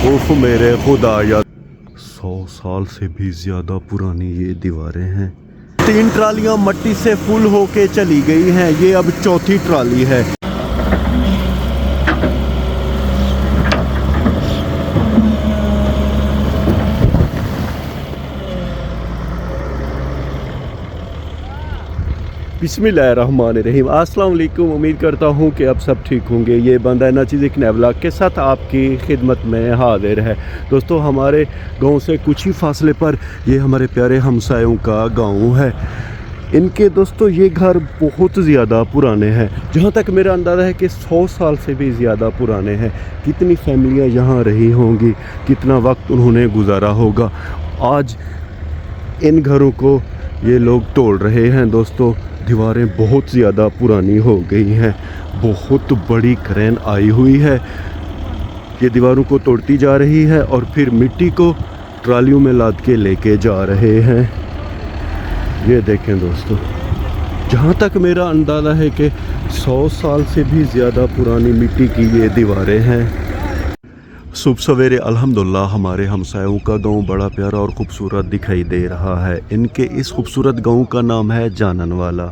उफ मेरे खुदा या 100 साल से भी ज़्यादा पुरानी ये दीवारें हैं। 3 ट्रालियां मट्टी से फुल होके चली गई हैं, ये अब चौथी ट्राली है। बिस्मिल्लाहिर्रहमानिर्रहीम। अस्सलाम वालेकुम। उम्मीद करता हूँ कि आप सब ठीक होंगे। ये बंदा नाचीज़ एक नए व्लॉग के साथ आपकी खिदमत में हाजिर है। दोस्तों, हमारे गांव से कुछ ही फासले पर ये हमारे प्यारे हमसायों का गांव है। इनके दोस्तों ये घर बहुत ज़्यादा पुराने हैं। जहाँ तक मेरा अंदाज़ा है कि 100 साल से भी ज़्यादा पुराने हैं। कितनी फैमिलियाँ यहाँ रही होंगी, कितना वक्त उन्होंने गुजारा होगा। आज इन घरों को ये लोग तोड़ रहे हैं। दोस्तों, दीवारें बहुत ज़्यादा पुरानी हो गई हैं। बहुत बड़ी क्रेन आई हुई है, ये दीवारों को तोड़ती जा रही है और फिर मिट्टी को ट्रालियों में लाद के लेके जा रहे हैं। ये देखें दोस्तों, जहाँ तक मेरा अंदाज़ा है कि 100 साल से भी ज़्यादा पुरानी मिट्टी की ये दीवारें हैं। सुबह सवेरे अल्हम्दुलिल्लाह हमारे हमसायों का गांव बड़ा प्यारा और ख़ूबसूरत दिखाई दे रहा है। इनके इस खूबसूरत गांव का नाम है जानन वाला।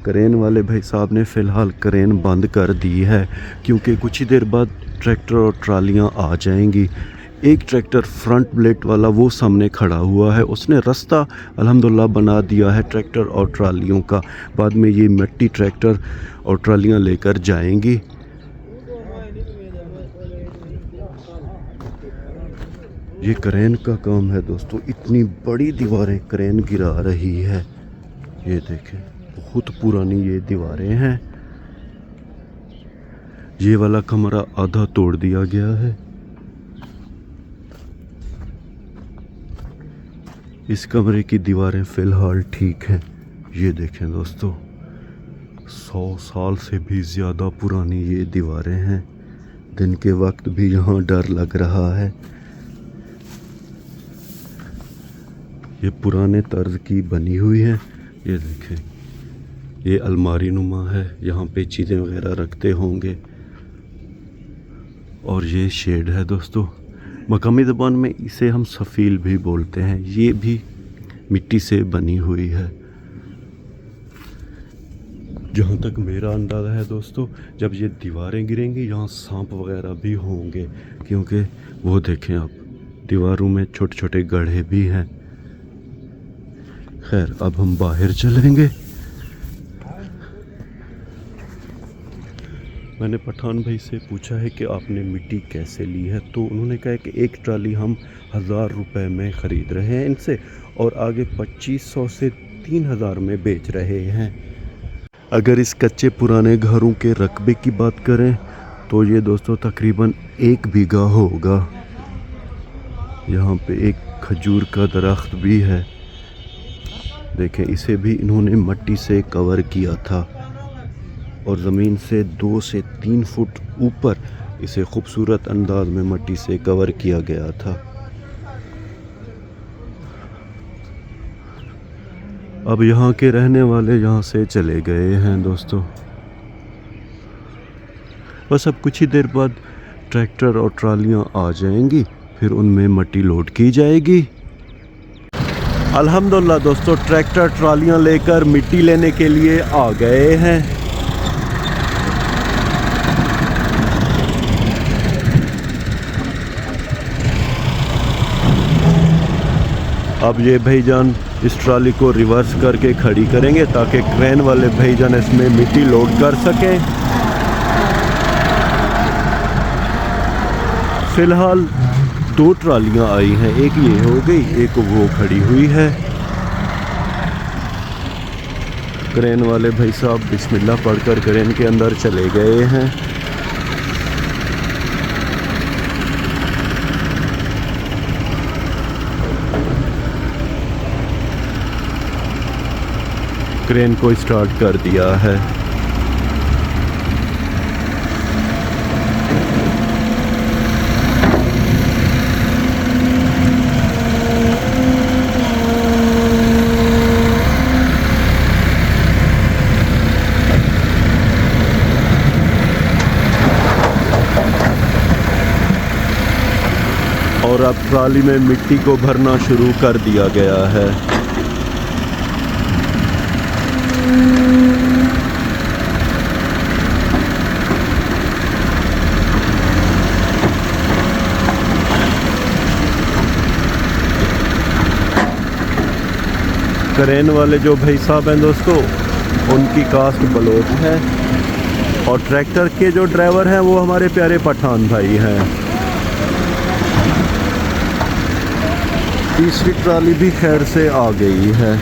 क्रेन वाले भाई साहब ने फ़िलहाल क्रेन बंद कर दी है, क्योंकि कुछ ही देर बाद ट्रैक्टर और ट्रालियां आ जाएंगी। एक ट्रैक्टर फ्रंट ब्लेड वाला वो सामने खड़ा हुआ है, उसने रास्ता अल्हम्दुलिल्लाह बना दिया है ट्रैक्टर और ट्रालियों का। बाद में ये मिट्टी ट्रैक्टर और ट्रालियाँ लेकर जाएंगी। ये क्रेन का काम है दोस्तों। इतनी बड़ी दीवारें क्रेन गिरा रही है। ये देखें, बहुत पुरानी ये दीवारें हैं। ये वाला कमरा आधा तोड़ दिया गया है। इस कमरे की दीवारें फ़िलहाल ठीक हैं। ये देखें दोस्तों, 100 साल से भी ज़्यादा पुरानी ये दीवारें हैं। दिन के वक्त भी यहाँ डर लग रहा है। ये पुराने तर्ज की बनी हुई है। ये देखें, ये अलमारी नुमा है, यहाँ पे चीज़ें वगैरह रखते होंगे। और ये शेड है दोस्तों। मकामी ज़बान में इसे हम सफ़ील भी बोलते हैं। ये भी मिट्टी से बनी हुई है। जहाँ तक मेरा अंदाज़ा है दोस्तों, जब ये दीवारें गिरेंगी यहाँ सांप वगैरह भी होंगे, क्योंकि वो देखें आप, दीवारों में छोटे छोटे गड्ढे भी हैं। खैर, अब हम बाहर चलेंगे। मैंने पठान भाई से पूछा है कि आपने मिट्टी कैसे ली है, तो उन्होंने कहा कि एक ट्राली हम 1000 रुपये में ख़रीद रहे हैं इनसे, और आगे 2500 से 3000 में बेच रहे हैं। अगर इस कच्चे पुराने घरों के रकबे की बात करें तो ये दोस्तों तकरीबन 1 बीघा होगा। यहाँ पे एक खजूर का दरख्त भी है। देखें, इसे भी इन्होंने मट्टी से कवर किया था और ज़मीन से 2 से 3 फुट ऊपर इसे खूबसूरत अंदाज में मट्टी से कवर किया गया था। अब यहाँ के रहने वाले यहाँ से चले गए हैं दोस्तों। बस अब कुछ ही देर बाद ट्रैक्टर और ट्रालियाँ आ जाएंगी, फिर उनमें मट्टी लोड की जाएगी। अल्हम्दुलिल्लाह दोस्तों, ट्रैक्टर ट्रालियाँ लेकर मिट्टी लेने के लिए आ गए हैं। अब ये भाईजान इस ट्राली को रिवर्स करके खड़ी करेंगे ताकि क्रेन वाले भाईजान इसमें मिट्टी लोड कर सकें। फ़िलहाल 2 ट्रालियां आई हैं, एक ये हो गई, एक वो खड़ी हुई है। क्रेन वाले भाई साहब बिस्मिल्लाह पढ़कर क्रेन के अंदर चले गए हैं। क्रेन को स्टार्ट कर दिया है। और अब ट्राली में मिट्टी को भरना शुरू कर दिया गया है। क्रेन वाले जो भाई साहब हैं दोस्तों, उनकी कास्ट बलोच है और ट्रैक्टर के जो ड्राइवर हैं वो हमारे प्यारे पठान भाई हैं। तीसरी ट्राली भी खैर से आ गई है।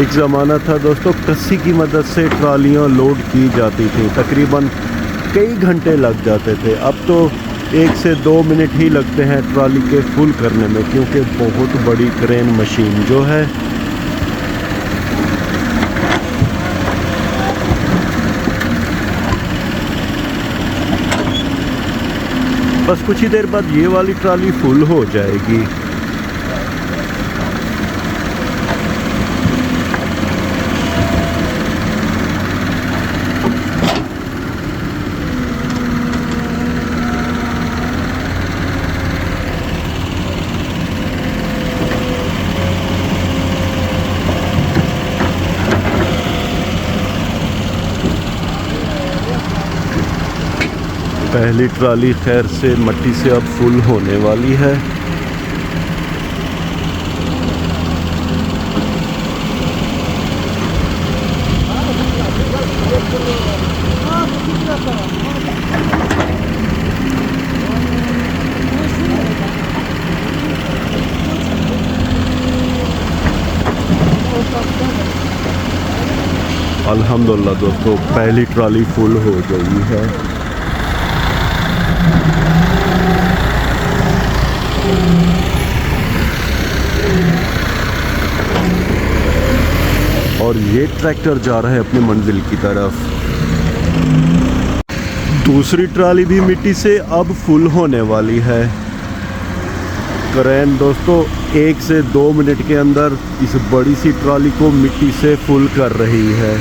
एक ज़माना था दोस्तों, कस्सी की मदद से ट्रालियां लोड की जाती थी, तकरीबन कई घंटे लग जाते थे। अब तो 1 से 2 मिनट ही लगते हैं ट्राली के फुल करने में, क्योंकि बहुत बड़ी क्रेन मशीन जो है बस कुछ ही देर बाद ये वाली ट्राली फुल हो जाएगी। पहली ट्राली खैर से मट्टी से अब फुल होने वाली है। अल्हम्दुलिल्लाह दोस्तों, पहली ट्राली फुल हो गई है। और ये ट्रैक्टर जा रहा है अपनी मंजिल की तरफ। दूसरी ट्राली भी मिट्टी से अब फुल होने वाली है। क्रेन दोस्तों 1 से 2 मिनट के अंदर इस बड़ी सी ट्राली को मिट्टी से फुल कर रही है।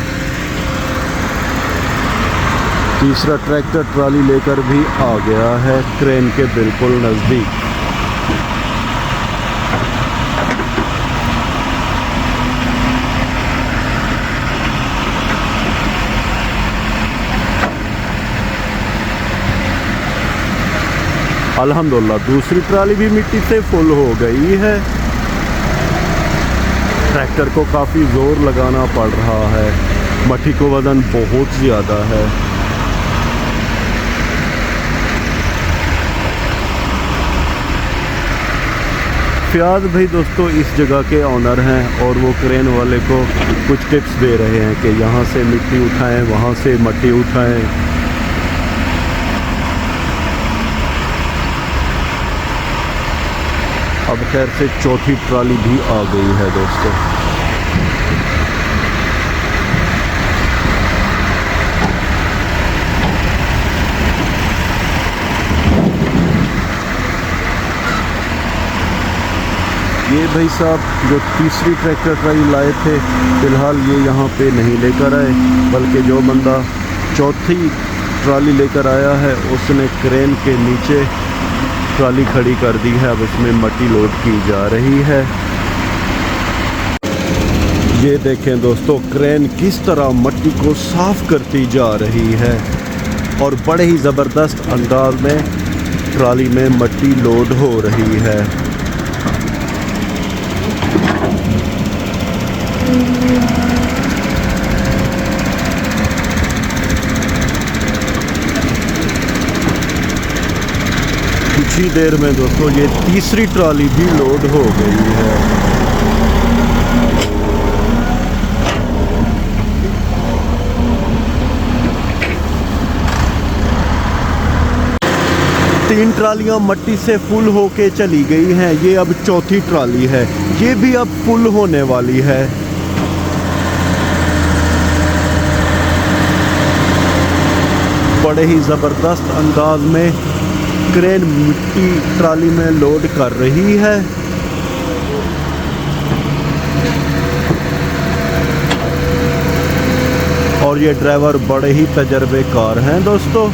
तीसरा ट्रैक्टर ट्राली लेकर भी आ गया है क्रेन के बिल्कुल नज़दीक। अल्हम्दुलिल्लाह दूसरी ट्राली भी मिट्टी से फुल हो गई है। ट्रैक्टर को काफ़ी ज़ोर लगाना पड़ रहा है, मट्टी को वज़न बहुत ज़्यादा है। फ़ियाज़ भाई दोस्तों इस जगह के ऑनर हैं और वो क्रेन वाले को कुछ टिप्स दे रहे हैं कि यहाँ से मिट्टी उठाएं, वहाँ से मट्टी उठाएं। अब खैर से चौथी ट्राली भी आ गई है दोस्तों। ये भाई साहब जो तीसरी ट्रैक्टर ट्राली लाए थे, फ़िलहाल ये यहाँ पे नहीं लेकर आए, बल्कि जो बंदा चौथी ट्राली लेकर आया है उसने क्रेन के नीचे ट्राली खड़ी कर दी है। अब इसमें मट्टी लोड की जा रही है। ये देखें दोस्तों, क्रेन किस तरह मट्टी को साफ करती जा रही है और बड़े ही ज़बरदस्त अंदाज में ट्राली में मट्टी लोड हो रही है। कुछ ही देर में दोस्तों ये तीसरी ट्राली भी लोड हो गई है। तीन ट्रालियां मट्टी से फुल होके चली गई हैं। ये अब चौथी ट्राली है, ये भी अब फुल होने वाली है। बड़े ही ज़बरदस्त अंदाज में क्रेन मिट्टी ट्राली में लोड कर रही है। और ये ड्राइवर बड़े ही तजर्बेकार हैं दोस्तों।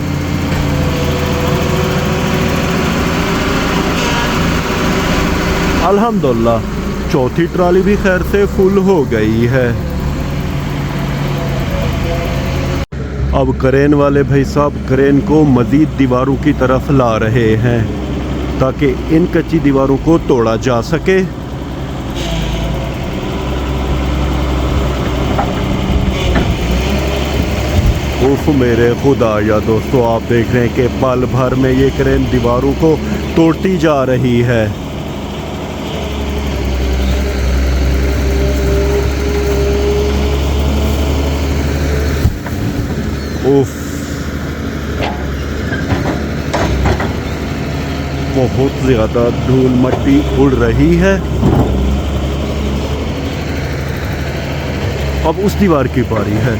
अल्हम्दुलिल्लाह चौथी ट्राली भी खैर से फुल हो गई है। अब क्रेन वाले भाई साहब क्रेन को मज़ीद दीवारों की तरफ ला रहे हैं ताकि इन कच्ची दीवारों को तोड़ा जा सके। उफ मेरे खुदा या दोस्तों, आप देख रहे हैं कि पल भर में ये क्रेन दीवारों को तोड़ती जा रही है। उफ, बहुत ज़्यादा धूल मिट्टी उड़ रही है। अब उस दीवार की बारी है।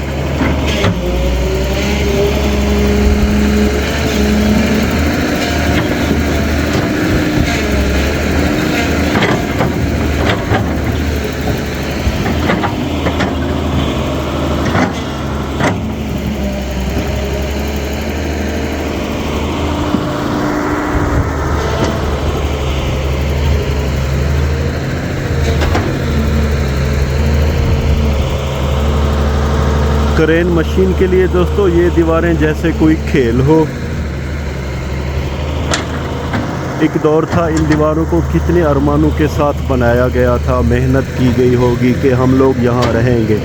क्रेन मशीन के लिए दोस्तों ये दीवारें जैसे कोई खेल हो। एक दौर था इन दीवारों को कितने अरमानों के साथ बनाया गया था, मेहनत की गई होगी कि हम लोग यहाँ रहेंगे,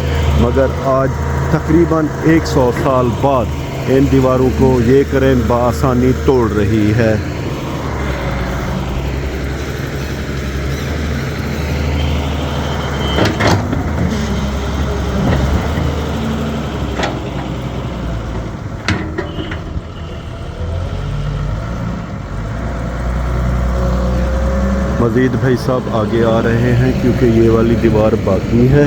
मगर आज तकरीबन 100 साल बाद इन दीवारों को ये क्रेन बआसानी तोड़ रही है। मज़ीद भाई साहब आगे आ रहे हैं क्योंकि ये वाली दीवार बाकी है।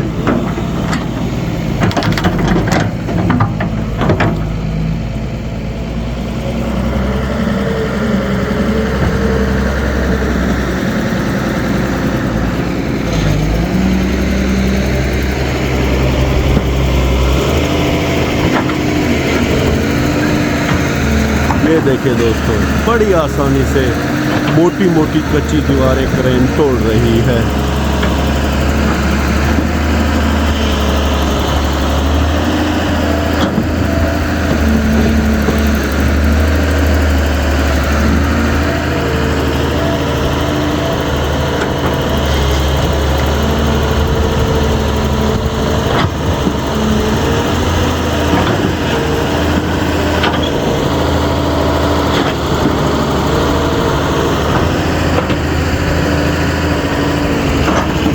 ये देखिए दोस्तों, बड़ी आसानी से मोटी मोटी कच्ची दीवारें क्रेन तोड़ रही है।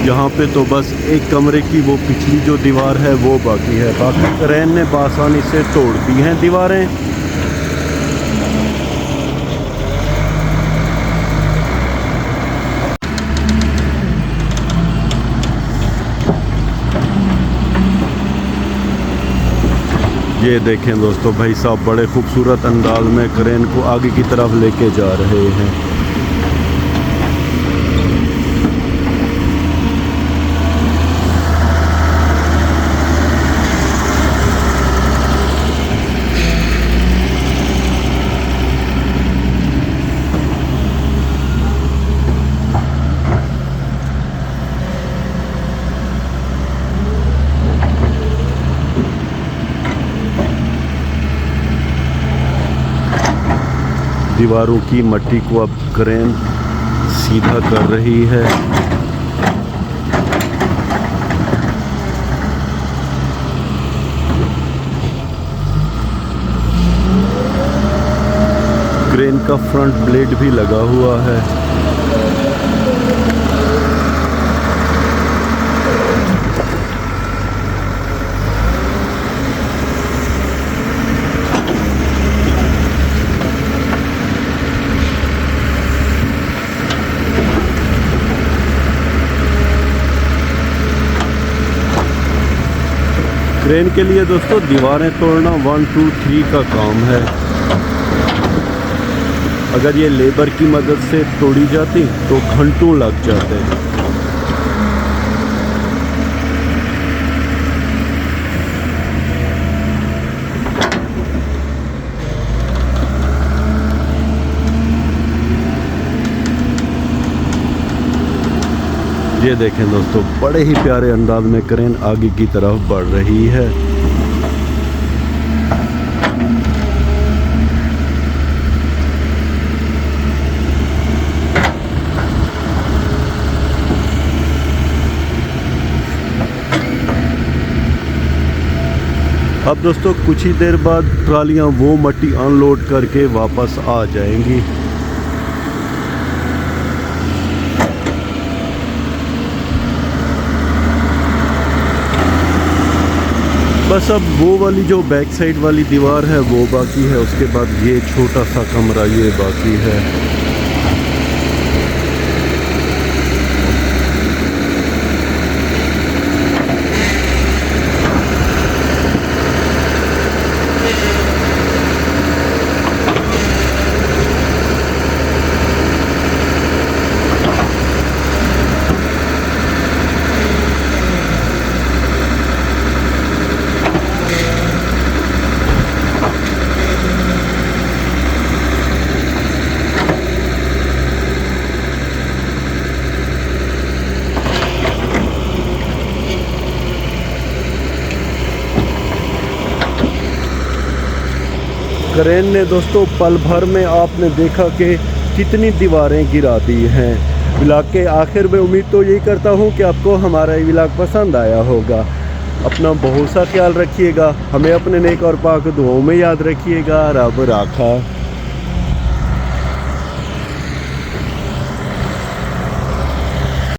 यहाँ पे तो बस एक कमरे की वो पिछली जो दीवार है वो बाकी है, बाकी क्रेन ने आसानी से तोड़ दी हैं दीवारें। ये देखें दोस्तों, भाई साहब बड़े खूबसूरत अंदाज में क्रेन को आगे की तरफ लेके जा रहे हैं। दीवारों की मट्टी को अब क्रेन सीधा कर रही है। क्रेन का फ्रंट ब्लेड भी लगा हुआ है। क्रेन के लिए दोस्तों दीवारें तोड़ना 1 2 3 का काम है। अगर ये लेबर की मदद से तोड़ी जाती तो घंटों लग जाते। ये देखें दोस्तों, बड़े ही प्यारे अंदाज में क्रेन आगे की तरफ बढ़ रही है। अब दोस्तों कुछ ही देर बाद ट्रालियां वो मट्टी अनलोड करके वापस आ जाएंगी। बस अब वो वाली जो बैक साइड वाली दीवार है वो बाकी है, उसके बाद ये छोटा सा कमरा ये बाकी है। क्रेन ने दोस्तों पल भर में आपने देखा कि कितनी दीवारें गिरा दी हैं। व्लॉग के आखिर में उम्मीद तो यही करता हूँ कि आपको हमारा ये व्लॉग पसंद आया होगा। अपना बहुत सा ख्याल रखिएगा, हमें अपने नेक और पाक दुआओं में याद रखिएगा। रब राखा।